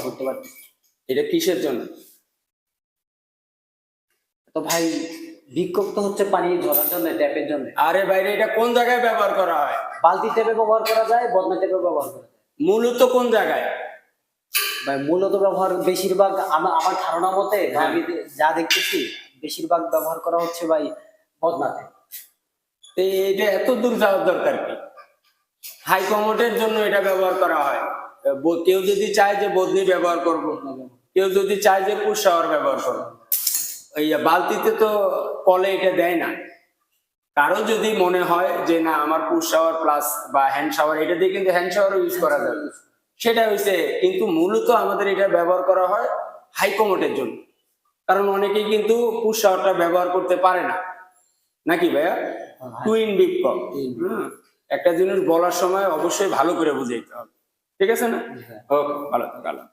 করতে পারতেছি। এটা কিসের জন্য? তো ভাই বিক্ষোভ তো হচ্ছে পানি ঝরার জন্য, ট্যাপের জন্য। আরে বাইরে এটা কোন জায়গায় ব্যবহার করা হয়? বালতি ট্যাপে ব্যবহার করা যায়, বদনা ট্যাপে ব্যবহার করা যায়। মূলত কোন জায়গায়? ভাই মূলত ব্যবহার বেশিরভাগ আমার ধারণা মতে বা হ্যাঁ। আমি যা দেখতেছি বেশিরভাগ ব্যবহার করা হচ্ছে ভাই বদনাতে। তো এটা এত দূর যাওয়ার দরকার কি? হাই কমোডের জন্য এটা ব্যবহার করা হয়। কেউ যদি চায় যে বদনি ব্যবহার করব, কেউ যদি চায় যে পুশ শাওয়ার ব্যবহার করব, এই বালতিতে তো কলে এটা দেয় না। কারো যদি মনে হয় যে না আমার পুশ শাওয়ার প্লাস বা হ্যান্ড শাওয়ার, এটা দিয়ে কিন্তু হ্যান্ড শাওয়ারও ইউজ করা যাবে, সেটা হইছে। কিন্তু মূলত আমাদের এটা ব্যবহার করা হয় হাই কমোডের জন্য। কারণ অনেকেই কিন্তু পুশ শাওয়ারটা ব্যবহার করতে পারে না, নাকি ভাইয়া? Twin beep call. একটা জিনিস বলার সময় অবশ্যই ভালো করে বুঝাইতে হবে, ঠিক আছে না? ওকে, ভালো থাকো।